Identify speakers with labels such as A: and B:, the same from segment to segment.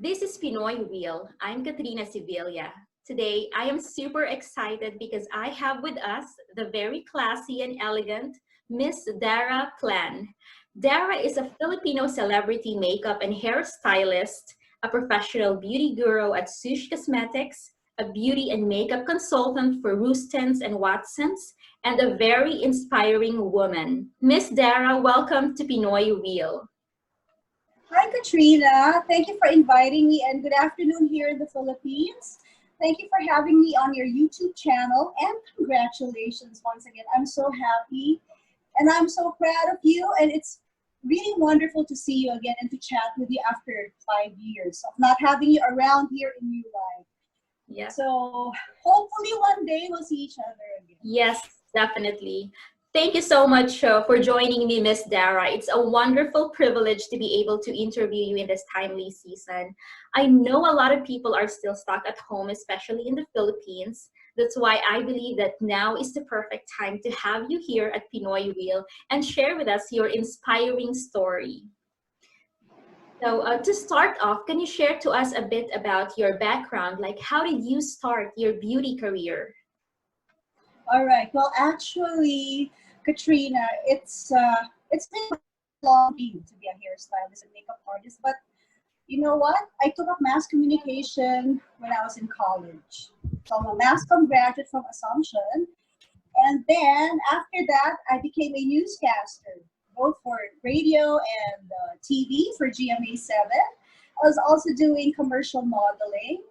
A: This is Pinoy Real. I'm Katrina Sevilla. Today, I am super excited because I have with us the very classy and elegant Miss Dara Plan. Dara is a Filipino celebrity makeup and hairstylist, a professional beauty guru at Suesh Cosmetics, a beauty and makeup consultant for Rustans and Watsons, and a very inspiring woman. Miss Dara, welcome to Pinoy Real.
B: Hi, Katrina. Thank you for inviting me, and good afternoon here in the Philippines. Thank you for having me on your YouTube channel, and congratulations once again. I'm so happy, and I'm so proud of you, and it's really wonderful to see you again and to chat with you after 5 years of not having you around here in New Life.
A: Yeah.
B: So hopefully one day we'll see each other again.
A: Yes, definitely. Thank you so much for joining me, Miss Dara. It's a wonderful privilege to be able to interview you in this timely season. I know a lot of people are still stuck at home, especially in the Philippines. That's why I believe that now is the perfect time to have you here at Pinoy Real and share with us your inspiring story. So to start off, can you share to us a bit about your background? Like, how did you start your beauty career?
B: All right. Well, actually, Katrina, it's been a long dream to be a hairstylist and makeup artist. But you know what? I took up mass communication when I was in college. So I'm a mass comm graduate from Assumption, and then after that, I became a newscaster, both for radio and TV for GMA7. I was also doing commercial modeling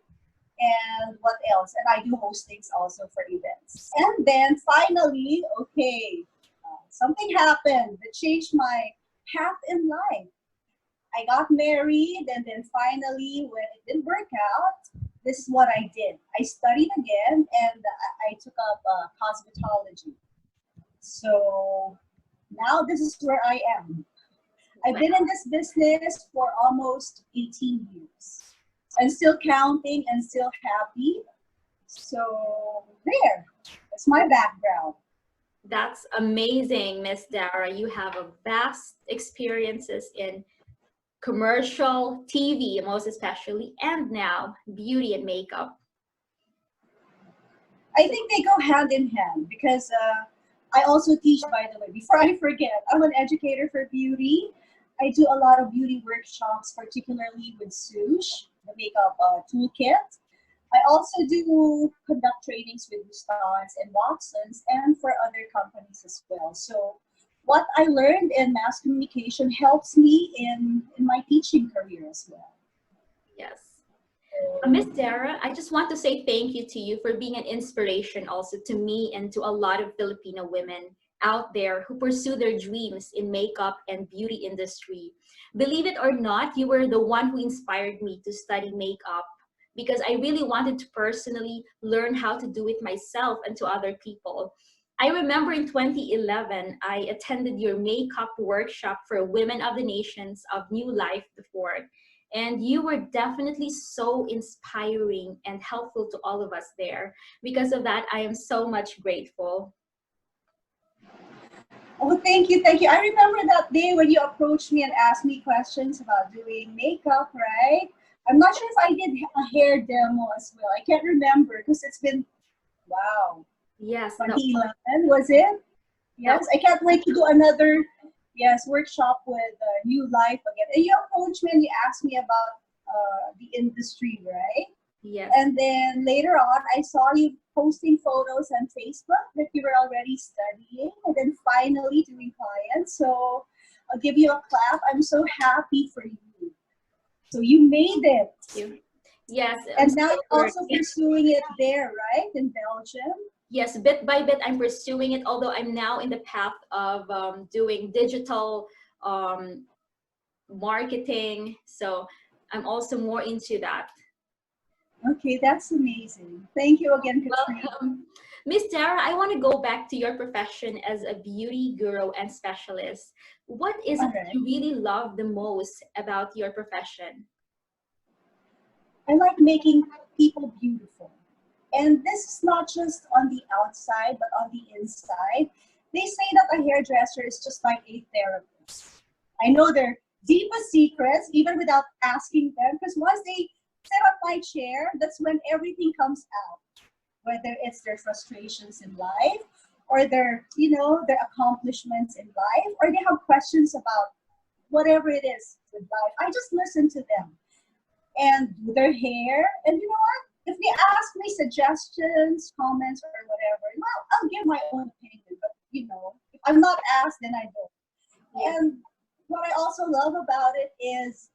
B: and what else? And I do hostings also for events. And then finally, okay, something happened that changed my path in life. I got married, and then finally, when it didn't work out, this is what I did. I studied again, and I took up cosmetology. So now this is where I am. I've been in this business for almost 18 years. And still counting and still happy. So that's my background.
A: That's amazing, Miss Dara. You have a vast experiences in commercial, TV, most especially, and now beauty and makeup.
B: I think they go hand in hand because I also teach, by the way, before I forget, I'm an educator for beauty. I do a lot of beauty workshops, particularly with Suesh, the makeup toolkit. I also do conduct trainings with Rustans and Watsons and for other companies as well. So what I learned in mass communication helps me in my teaching career as well.
A: Yes. Miss Dara, I just want to say thank you to you for being an inspiration also to me and to a lot of Filipino women out there who pursue their dreams in makeup and beauty industry. Believe it or not, you were the one who inspired me to study makeup because I really wanted to personally learn how to do it myself and to other people. I remember in 2011, I attended your makeup workshop for Women of the Nations of New Life before. And you were definitely so inspiring and helpful to all of us there. Because of that, I am so much grateful.
B: Oh, thank you, thank you. I remember that day when you approached me and asked me questions about doing makeup, right? I'm not sure if I did a hair demo as well. I can't remember because it's been, wow.
A: Yes.
B: 2011, was it? Yes, no. I can't wait to do another, workshop with New Life again. And you approached me and you asked me about the industry, right?
A: Yes.
B: And then later on, I saw you posting photos on Facebook that you were already studying and then finally doing clients. So I'll give you a clap. I'm so happy for you. So you made it.
A: Thank you. Yes.
B: And now you're also pursuing it there, right? In Belgium?
A: Yes, bit by bit, I'm pursuing it, although I'm now in the path of doing digital marketing. So I'm also more into that.
B: Okay, that's amazing. Thank you again, Katrina.
A: Welcome. Miss Dara, I want to go back to your profession as a beauty guru and specialist. What is it that you really love the most about your profession?
B: I like making people beautiful. And this is not just on the outside, but on the inside. They say that a hairdresser is just like a therapist. I know they're deepest secrets, even without asking them. Because once they sit on my chair, that's when everything comes out. Whether it's their frustrations in life, or their, their accomplishments in life, or they have questions about whatever it is with life. I just listen to them and do their hair. And you know what? If they ask me suggestions, comments, or whatever, well, I'll give my own opinion. But if I'm not asked, then I don't. And what I also love about it is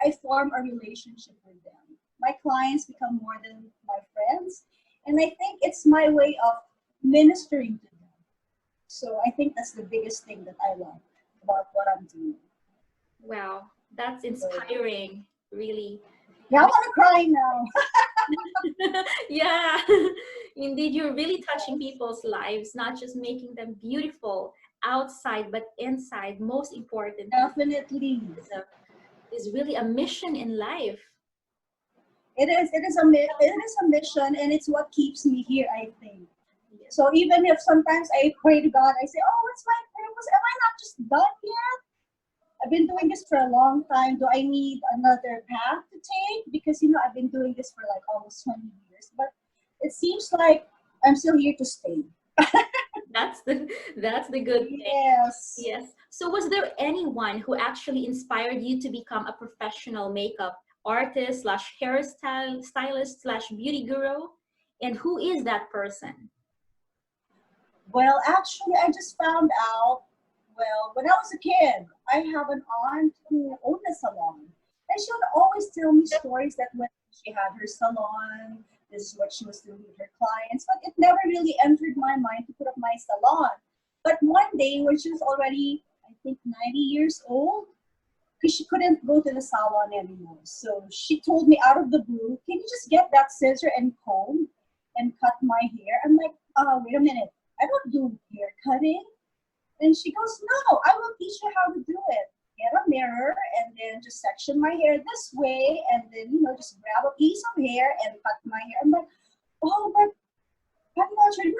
B: I form a relationship with them. My clients become more than my friends. And I think it's my way of ministering to them. So I think that's the biggest thing that I love about what I'm doing.
A: Wow, that's inspiring, really.
B: Yeah, I want to cry now.
A: Yeah, indeed, you're really touching people's lives, not just making them beautiful outside, but inside. Most important,
B: Definitely.
A: is really a mission in life.
B: It is a mission, and it's what keeps me here, I think. Yes. So even if sometimes I pray to God, I say, oh, what's my purpose? Am I not just done yet? I've been doing this for a long time. Do I need another path to take? Because I've been doing this for like almost 20 years, but it seems like I'm still here to stay.
A: That's the good thing. Yes. So was there anyone who actually inspired you to become a professional makeup artist / hairstylist / beauty guru? And who is that person?
B: Well, actually, I just found out, when I was a kid, I have an aunt who owned a salon. And she would always tell me stories that when she had her salon, this is what she was doing with her clients. But it never really entered my mind to put up my salon. But one day, when she was already, I think, 90 years old, because she couldn't go to the salon anymore. So she told me out of the blue, can you just get that scissor and comb and cut my hair? I'm like, wait a minute. I don't do hair cutting. And she goes, no, I will teach you how to do it. Get a mirror and then just section my hair this way, and then, just grab a piece of hair and cut my hair. I'm like, oh, but I'm not sure.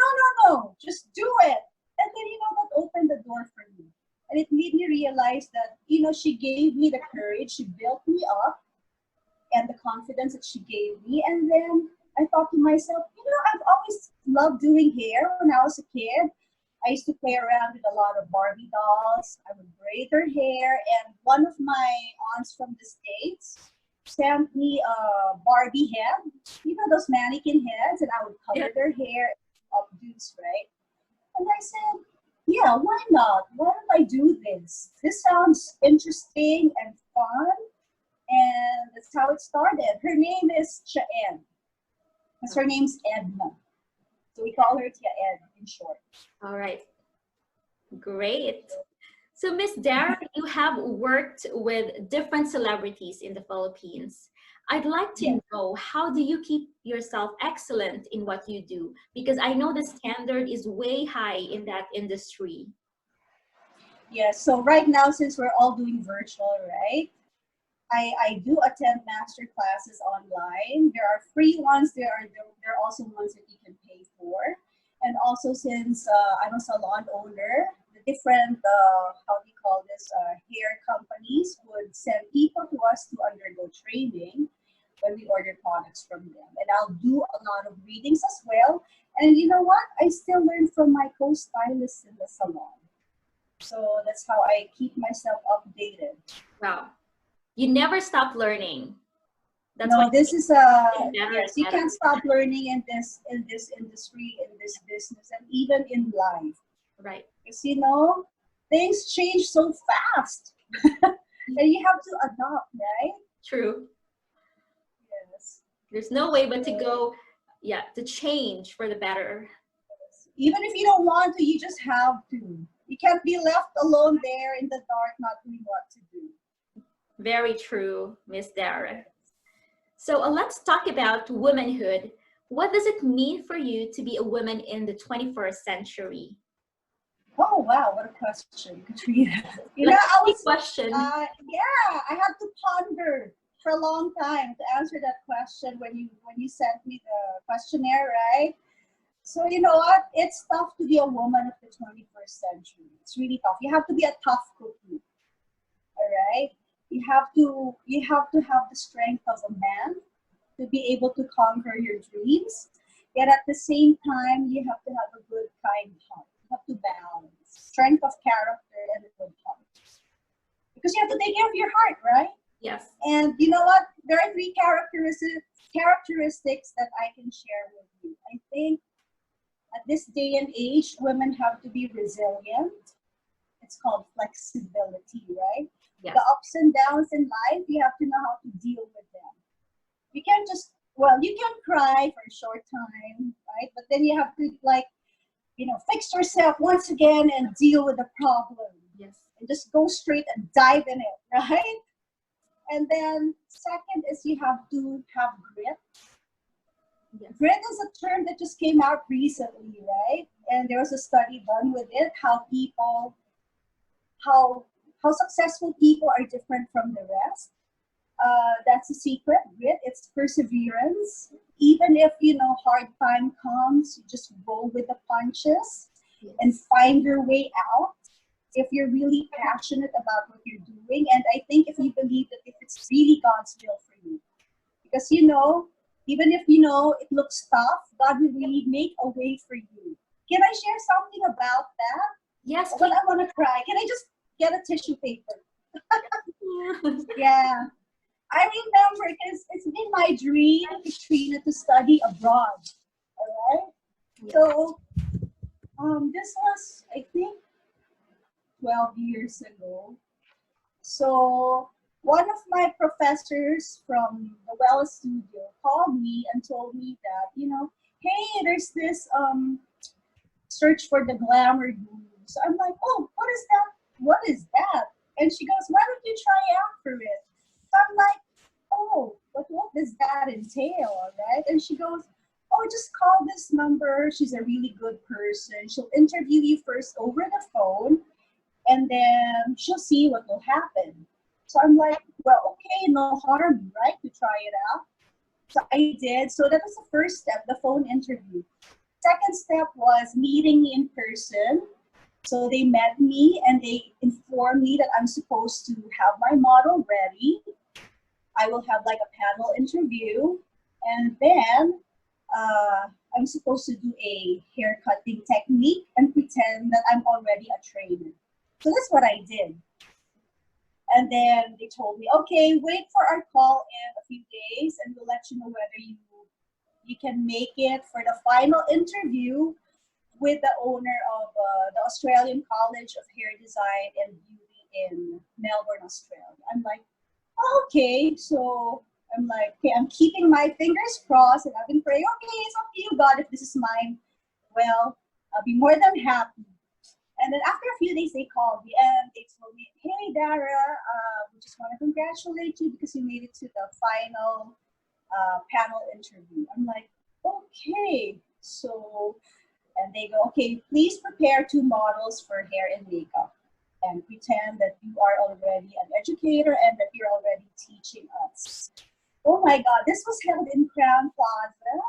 B: No, just do it. And then, that opened the door for me. And it made me realize that, she gave me the courage, she built me up, and the confidence that she gave me. And then I thought to myself, I've always loved doing hair when I was a kid. I used to play around with a lot of Barbie dolls. I would braid their hair. And one of my aunts from the States sent me a Barbie head, those mannequin heads, and I would color their hair updos, right? And I said, yeah, why not? Why don't I do this? This sounds interesting and fun. And that's how it started. Her name is Chaen. Because her name's Edna. So we call her Tia Ed in short.
A: All right. Great. So Miss Dara, you have worked with different celebrities in the Philippines. I'd like to know, how do you keep yourself excellent in what you do? Because I know the standard is way high in that industry.
B: Yes, so right now, since we're all doing virtual, right? I do attend master classes online. There are free ones. There are also ones that you can pay for. And also, since I'm a salon owner, the different, how do you call this, hair companies would send people to us to undergo training when we order products from them. And I'll do a lot of readings as well. And you know what? I still learn from my co-stylists in the salon. So that's how I keep myself updated.
A: Wow. You never stop learning.
B: That's no, this is yes, you can't stop learning in this industry, in this business, and even in life.
A: Right.
B: Because things change so fast, and you have to adopt, right?
A: True.
B: Yes.
A: There's no way but to go, to change for the better.
B: Even if you don't want to, you just have to. You can't be left alone there in the dark, not knowing what to do.
A: Very true, Miss Dara. So let's talk about womanhood. What does it mean for you to be a woman in the 21st century?
B: Oh, wow, what a question, Katrina.
A: Question.
B: I had to ponder for a long time to answer that question when you sent me the questionnaire, right? So you know what? It's tough to be a woman of the 21st century. It's really tough. You have to be a tough cookie, all right? you have to have the strength of a man to be able to conquer your dreams. Yet at the same time, you have to have a good, kind heart. You have to balance strength of character and a good heart. Because you have to take care of your heart, right?
A: Yes.
B: And you know what? There are three characteristics that I can share with you. I think at this day and age, women have to be resilient. It's called flexibility, right?
A: Yes.
B: The ups and downs in life, you have to know how to deal with them. You can't just, well, you can cry for a short time, right? But then you have to, like, fix yourself once again and deal with the problem.
A: Yes.
B: And just go straight and dive in it, right? And then second is you have to have grit.
A: Yes.
B: Grit is a term that just came out recently, right? And there was a study done with it, how successful people are different from the rest. That's a secret. Grit, it's perseverance. Even if hard time comes, you just roll with the punches and find your way out. If you're really passionate about what you're doing, and I think if you believe that if it's really God's will for you, because even if it looks tough, God will really make a way for you. Can I share something about that?
A: Yes.
B: But I want to cry. Can I just get a tissue paper?
A: Yes.
B: Yeah. I remember because it's been my dream, Katrina, to study abroad. All right. So this was, I think, 12 years ago. So one of my professors from the Wella studio called me and told me that, hey, there's this search for the glamour guru. So I'm like, oh, what is that? What is that? And she goes, why don't you try out for it? So I'm like, oh, but what does that entail, all right? And she goes, oh, just call this number. She's a really good person. She'll interview you first over the phone, and then she'll see what will happen. So I'm like, well, okay, no harm, right, to try it out. So I did. So that was the first step, the phone interview. Second step was meeting me in person. So they met me and they informed me that I'm supposed to have my model ready. I will have like a panel interview, and then I'm supposed to do a hair cutting technique and pretend that I'm already a trainer. So that's what I did. And then they told me, okay, wait for our call in a few days and we'll let you know whether you can make it for the final interview with the owner of the Australian College of Hair Design and Beauty in Melbourne, Australia. I'm like, okay, so I'm like, okay, I'm keeping my fingers crossed and I've been praying, okay, it's up to you, God, if this is mine. Well, I'll be more than happy. And then after a few days, they called me and they told me, hey, Dara, we just want to congratulate you because you made it to the final panel interview. I'm like, okay. So, and they go, okay, please prepare 2 models for hair and makeup and pretend that you are already an educator and that you're already teaching us. Oh my God, this was held in Crown Plaza.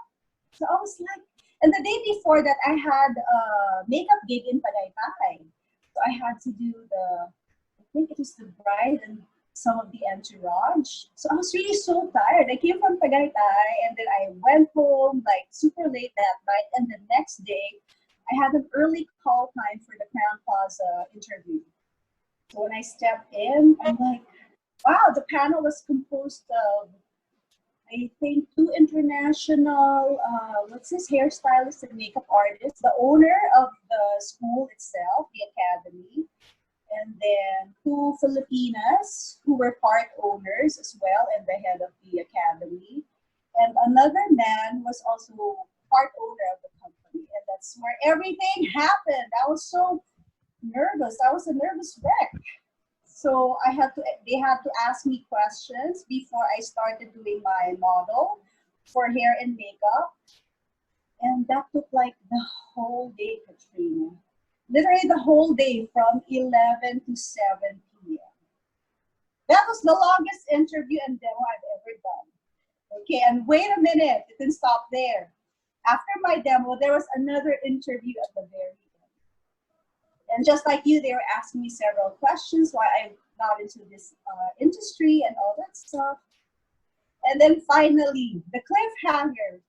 B: So I was like, and the day before that, I had a makeup gig in Tagaytay. So I had to do I think it was the bride and some of the entourage. So I was really so tired. I came from Tagaytay and then I went home like super late that night. And the next day, I had an early call time for the Crown Plaza interview. So when I stepped in, I'm like, wow, the panel was composed of, I think, 2 international, hairstylists and makeup artists, the owner of the school itself, the academy, and then 2 Filipinas who were part owners as well and the head of the academy. And another man was also part owner of the company. And that's where everything happened. I was so nervous. I was a nervous wreck. So they had to ask me questions before I started doing my model for hair and makeup. And that took like the whole day, Katrina. Literally the whole day from 11 to 7 p.m. That was the longest interview and demo I've ever done. Okay, and wait a minute, it didn't stop there. After my demo, there was another interview at the very end. And just like you, they were asking me several questions got into this industry and all that stuff. And then finally, the cliffhanger.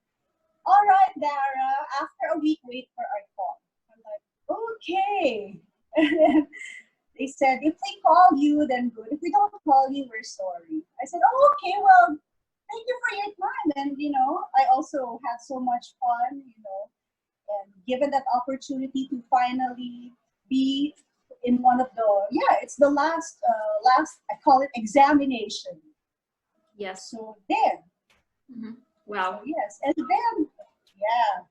B: All right, Dara, after a week, wait for our call. I'm like, okay. And then they said, if we call you, then good. If we don't call you, we're sorry. I said, oh, okay, well, thank you for your time. And, I also had so much fun, and given that opportunity to finally be in one of it's the last, I call it examination.
A: Yes.
B: So then,
A: Wow.
B: so yes, and then, yeah,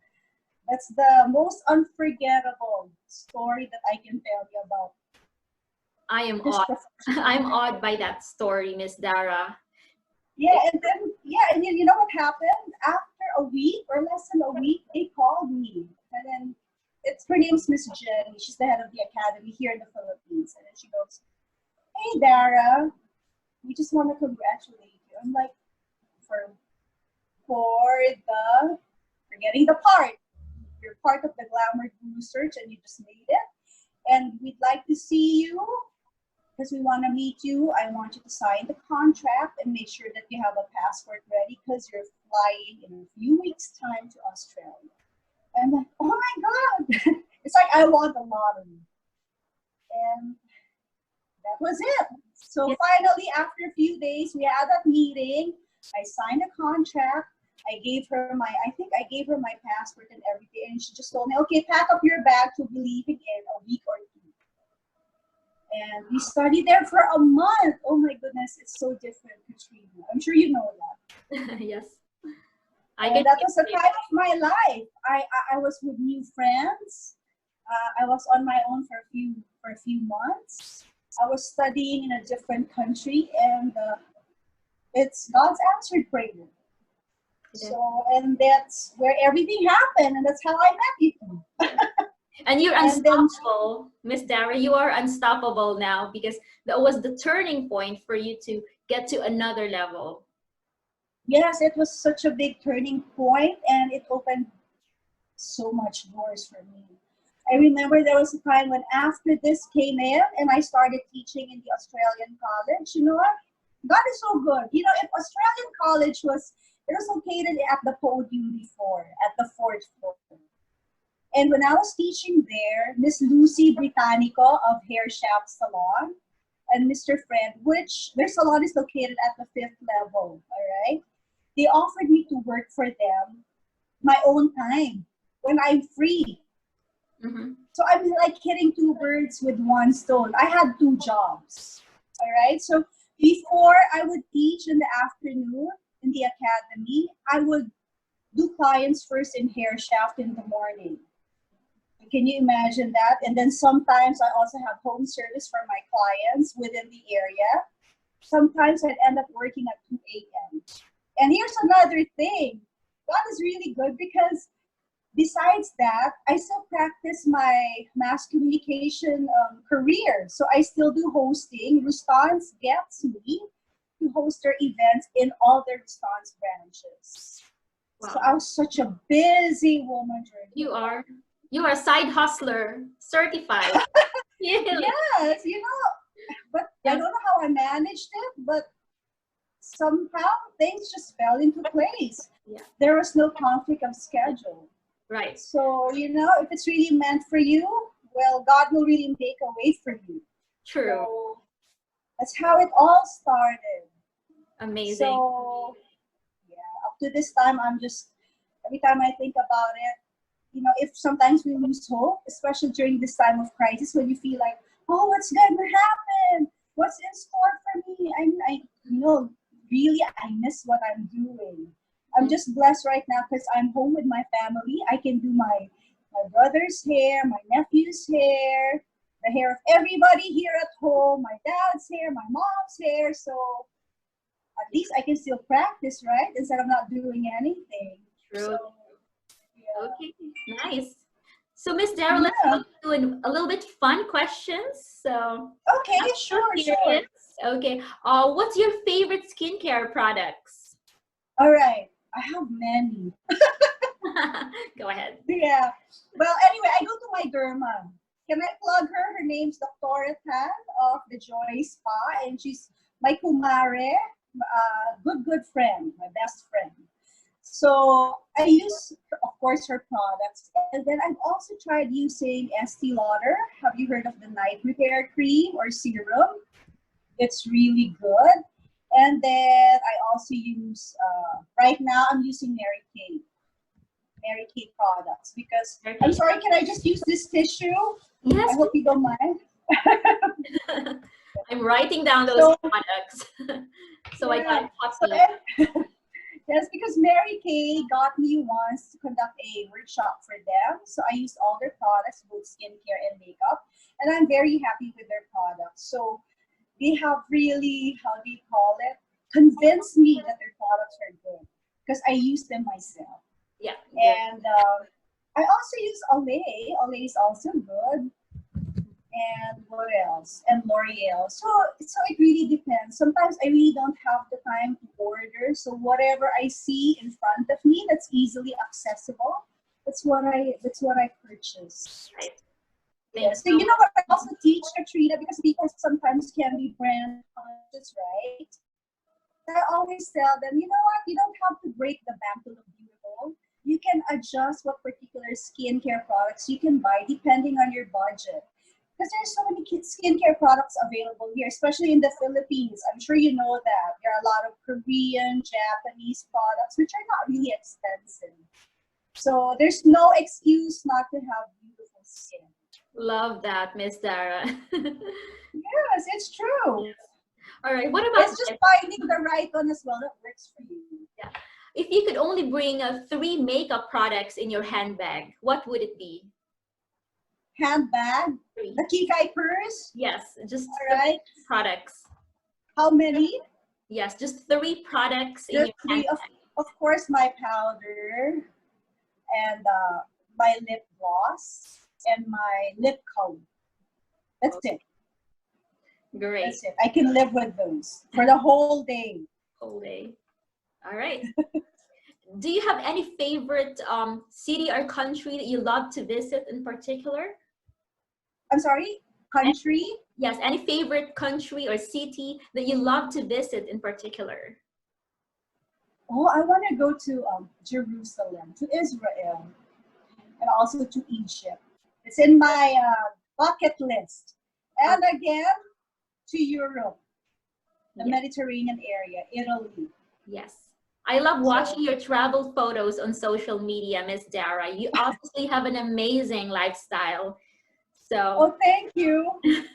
B: that's the most unforgettable story that I can tell you about.
A: I am awed. I'm awed by that story, Miss Dara.
B: Yeah, and then you know what happened? After a week or less than a week, they called me, and then her name's Miss Jenny. She's the head of the academy here in the Philippines, and then she goes, "Hey, Dara, we just want to congratulate you." I'm like, for getting the part. You're part of the Glamour Guru search, and you just made it. And we'd like to see you because we want to meet you. I want you to sign the contract and make sure that you have a passport ready because you're flying in a few weeks' time to Australia. And I'm like, oh my God. It's like I won the lottery. And that was it. So finally, after a few days, we had that meeting. I signed a contract. I gave her my passport and everything. And she just told me, okay, pack up your bag to be leaving in a week or two. And we studied there for a month. Oh my goodness, it's so different, Katrina. I'm sure you know that.
A: Yes.
B: And that was the time of my life. I was with new friends. I was on my own for a few months. I was studying in a different country, and it's God's answered prayer. So, and that's where everything happened, and that's how I met you.
A: And you're unstoppable, Miss Dara. You are unstoppable now because that was the turning point for you to get to another level.
B: Yes, it was such a big turning point, and it opened so much doors for me. I remember there was a time when after this came in and I started teaching in the Australian college. You know what? God is so good. You know, if Australian college was located at the podium before, at the fourth floor. And when I was teaching there, Miss Lucy Britannico of Hair Shaft Salon and Mr. Fred, which their salon is located at the fifth level, all right? They offered me to work for them my own time when I'm free. So I'm like hitting two birds with one stone. I had two jobs, all right? So before I would teach in the afternoon in the academy, I would do clients first in Hair Shaft in the morning. Can you imagine that? And then sometimes I also have home service for my clients within the area. Sometimes I'd end up working at 2 a.m. And here's another thing. God is really good because besides that, I still practice my mass communication career. So I still do hosting. Rustan gets me to host their events in all their Rustan's branches. Wow. So I was such a busy woman during
A: You are a side hustler, certified.
B: Yes, you know, but I don't know how I managed it, but somehow things just fell into place.
A: Yeah.
B: There was no conflict of schedule.
A: Right.
B: So, you know, if it's really meant for you, well, God will really make a way for you.
A: True.
B: So that's how it all started.
A: Amazing.
B: So, yeah, up to this time, every time I think about it, you know, if sometimes we lose hope, especially during this time of crisis, when you feel like, oh, what's going to happen? What's in store for me? I really, I miss what I'm doing. I'm just blessed right now because I'm home with my family. I can do my brother's hair, my nephew's hair, the hair of everybody here at home, my dad's hair, my mom's hair. So at least I can still practice, right? Instead of not doing anything.
A: True.
B: So,
A: okay, nice. So, Miss Dara, let's do a little bit fun questions. So,
B: okay, sure.
A: Okay, what's your favorite skincare products?
B: All right, I have many.
A: Go ahead.
B: Yeah. Well, anyway, I go to my derma. Can I plug her? Her name's Dr. Tan of the Joy Spa, and she's my kumare, good friend, my best friend. So I use, of course, her products, and then I've also tried using Estee Lauder. Have you heard of the night repair cream or serum? It's really good. And then I also use, right now I'm using Mary Kay products because, I'm
A: Okay.
B: sorry, can I just use this tissue? I
A: Yes,
B: hope you don't mind.
A: I'm writing down those
B: So,
A: products so I got
B: yeah.
A: a
B: So,
A: copy.
B: yes, because Mary Kay got me once to conduct a workshop for them. So I used all their products, both skincare and makeup, and I'm very happy with their products. So they have really, how do you call it, convinced me that their products are good because I use them myself.
A: Yeah, good.
B: And I also use Olay. Olay is also good. And what else? And L'Oreal. So it really depends. Sometimes I really don't have the time to order. So whatever I see in front of me that's easily accessible, that's what I purchase.
A: Right. Thank
B: Yeah.
A: you
B: So
A: so
B: you know
A: much.
B: what I also teach, Katrina, because people sometimes can be brand conscious, right? I always tell them, you know what, you don't have to break the bank to look beautiful. You can adjust what particular skincare products you can buy depending on your budget. Because there's so many skincare products available here, especially in the Philippines. I'm sure you know that. There are a lot of Korean, Japanese products, which are not really expensive. So there's no excuse not to have beautiful skin.
A: Love that, Miss Dara.
B: Yes, it's true.
A: All right. What about
B: It's just
A: this?
B: finding the right one as well that works for you.
A: Yeah. If you could only bring three makeup products in your handbag, what would it be?
B: Handbag,
A: Three.
B: the Kikai purse.
A: Yes, just
B: All
A: three
B: right.
A: products.
B: How many?
A: Yes, just three products in
B: Just
A: your
B: three.
A: handbag.
B: Of course, my powder and my lip gloss and my lip color. That's it.
A: Great.
B: That's it. I can live with those for the whole day.
A: Whole day. All right. Do you have any favorite city or country that you love to visit in particular?
B: I'm sorry,
A: And
B: country.
A: yes, any favorite country or city that you love to visit in particular?
B: Oh, I want to go to Jerusalem, to Israel, and also to Egypt. It's in my bucket list.
A: Uh,
B: And again, to Europe, the
A: yeah,
B: Mediterranean area, Italy.
A: yes. I love
B: So,
A: watching your travel photos on social media, Miss Dara. You obviously have an amazing lifestyle. So,
B: oh, thank you.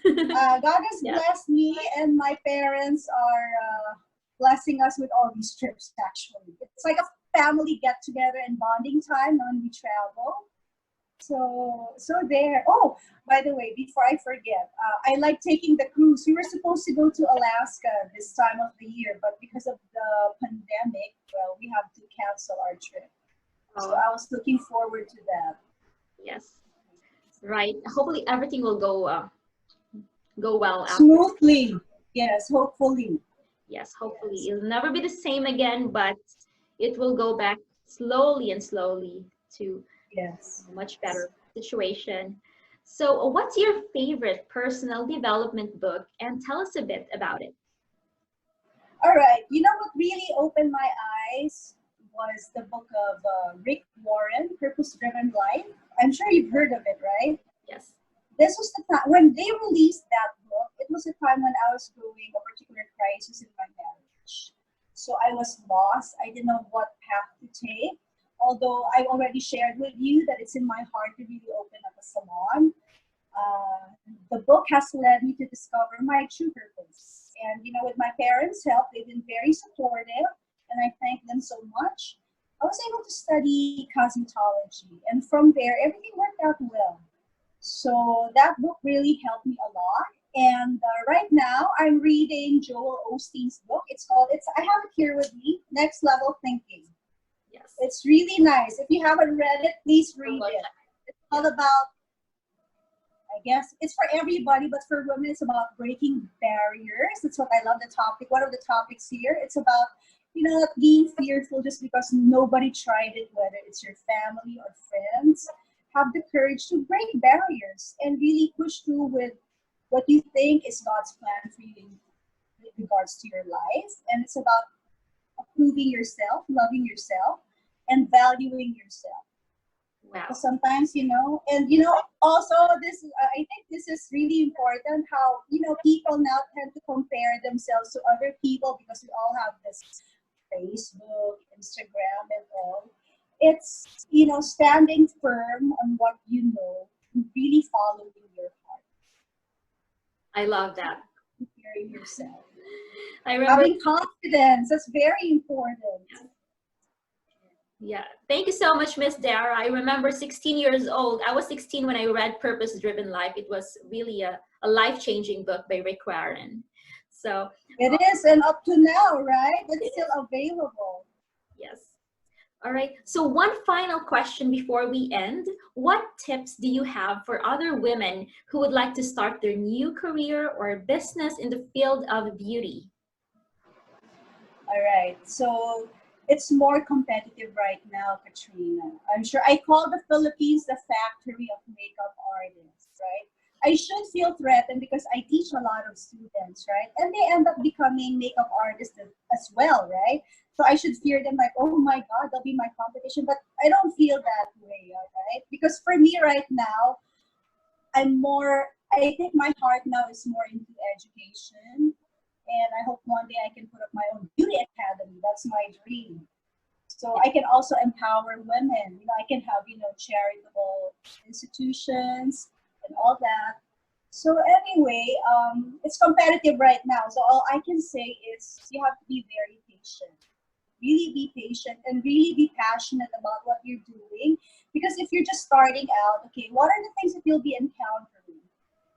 B: God has
A: yeah.
B: blessed me, and my parents are blessing us with all these trips, actually. It's like a family get together and bonding time when we travel. So there. Oh, by the way, before I forget, I like taking the cruise. We were supposed to go to Alaska this time of the year, but because of the pandemic, well, we have to cancel our trip. So
A: Oh,
B: I was looking forward to that.
A: yes. Right. Hopefully everything will go well after.
B: Smoothly. Yes, hopefully.
A: Yes, hopefully
B: Yes.
A: it'll never be the same again, but it will go back slowly and slowly to
B: Yes.
A: a much better situation. So, what's your favorite personal development book? And tell us a bit about it.
B: All right. You know what really opened my eyes was the book of Rick Warren, Purpose Driven Life. I'm sure you've heard of it, right?
A: Yes.
B: This was the time when they released that book. It was a time when I was going a particular crisis in my marriage. So I was lost. I didn't know what path to take. Although I already shared with you that it's in my heart to really open up a salon. Uh, the book has led me to discover my true purpose. And you know, with my parents' help, they've been very supportive, and I thank them so much. I was able to study cosmetology, and from there, everything worked out well. So that book really helped me a lot. And right now, I'm reading Joel Osteen's book. It's I have it here with me. Next Level Thinking.
A: Yes.
B: It's really nice. If you haven't read it, please
A: I'll
B: read
A: watch
B: it.
A: that.
B: It's all about, I guess, it's for everybody, but for women, it's about breaking barriers. That's what I love the topic. One of the topics here, it's about, not being fearful just because nobody tried it, whether it's your family or friends. have the courage to break barriers and really push through with what you think is God's plan for you with regards to your life. And it's about approving yourself, loving yourself, and valuing yourself.
A: Wow.
B: Because sometimes, and also this, I think this is really important how, people now tend to compare themselves to other people because we all have this Facebook, Instagram, and all. It's, standing firm on what you know, and really following your heart.
A: I love that.
B: Comparing yourself.
A: I remember
B: Having confidence, that's very important.
A: Yeah. Thank you so much, Miss Dara. I remember 16 years old. I was 16 when I read Purpose Driven Life. It was really a life-changing book by Rick Warren. So
B: it is, and up to now, right? It's still available.
A: Yes. All right. So one final question before we end. What tips do you have for other women who would like to start their new career or business in the field of beauty?
B: All right. So it's more competitive right now, Katrina. I'm sure I call the Philippines the factory of makeup artists, right? I should feel threatened because I teach a lot of students, right? And they end up becoming makeup artists as well, right? So I should fear them like, oh my God, they'll be my competition. But I don't feel that way, all right? Because for me right now, I think my heart now is more into education. And I hope one day I can put up my own beauty academy. That's my dream. So I can also empower women. I can have, charitable institutions and all that. So anyway, it's competitive right now. So all I can say is you have to be very patient. Really be patient and really be passionate about what you're doing. Because if you're just starting out, okay, what are the things that you'll be encountering?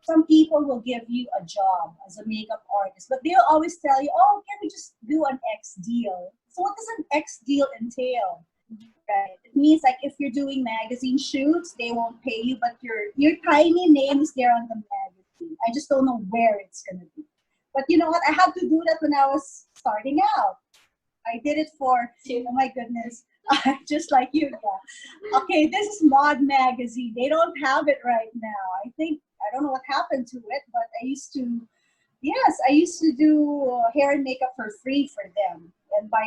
B: Some people will give you a job as a makeup artist, but they'll always tell you, oh, can we just do an X deal? So what does an X deal entail? Right? It means like if you're doing magazine shoots, they won't pay you, but your tiny name is there on the magazine. I just don't know where it's going to be. But you know what? I had to do that when I was starting out. I did it for, oh my goodness, just like you. Yeah. Okay, this is Mod Magazine. They don't have it right now. I don't know what happened to it, but I used to do hair and makeup for free for them. And my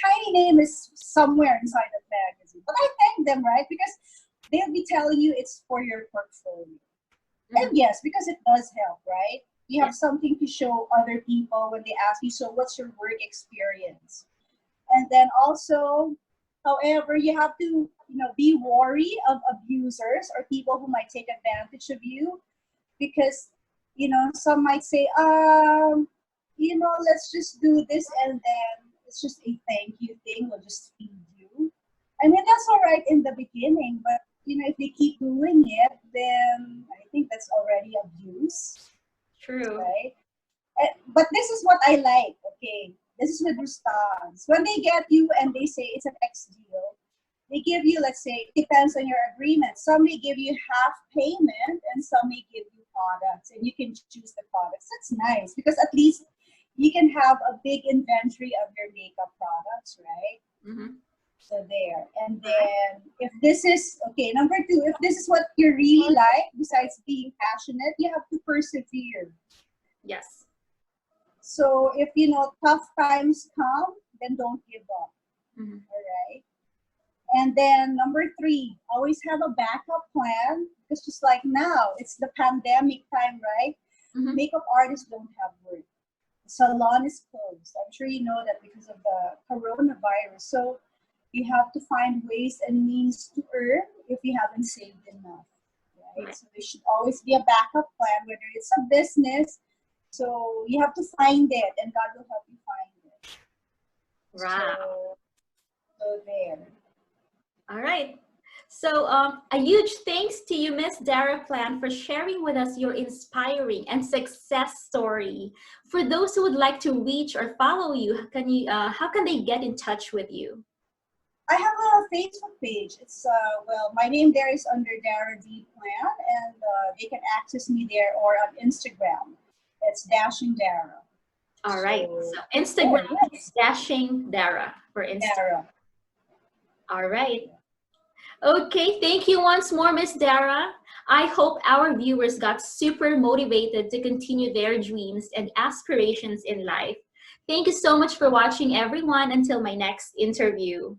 B: tiny name is somewhere inside the magazine. But I thank them, right? Because they'll be telling you it's for your portfolio. Mm-hmm. And yes, because it does help, right? You have something to show other people when they ask you, so what's your work experience? And then also, however, you have to, be wary of abusers or people who might take advantage of you because, some might say, let's just do this and then it's just a thank you thing. We'll just feed you. I mean, that's all right in the beginning, but, if they keep doing it, then I think that's already abuse.
A: True.
B: Right? But this is what I like, okay? This is with Rustans. When they get you and they say it's an X deal, they give you, let's say, it depends on your agreement. Some may give you half payment and some may give you products and you can choose the products. That's nice because at least you can have a big inventory of your makeup products, right?
A: Mm-hmm.
B: So there. And then if this is, okay, number 2, if this is what you really like, besides being passionate, you have to persevere.
A: Yes.
B: So if, tough times come, then don't give up.
A: Mm-hmm.
B: All right. And then number 3, always have a backup plan. Because just like now, it's the pandemic time, right? Mm-hmm. Makeup artists don't have work. The salon is closed. I'm sure you know that because of the coronavirus. So you have to find ways and means to earn if you haven't saved enough. Right? So there should always be a backup plan, whether it's a business. So you have to find it, and God will help you find it.
A: Wow.
B: So there.
A: All right. So a huge thanks to you, Miss Dara Plan, for sharing with us your inspiring and success story. For those who would like to reach or follow you, how can they get in touch with you?
B: I have a Facebook page. It's my name there is under Dara D Plan, and they can access me there or on Instagram. It's Dashing Dara.
A: All right. So Instagram is Dashing Dara for Instagram.
B: Dara.
A: All right. Okay, thank you once more, Miss Dara. I hope our viewers got super motivated to continue their dreams and aspirations in life. Thank you so much for watching, everyone. Until my next interview.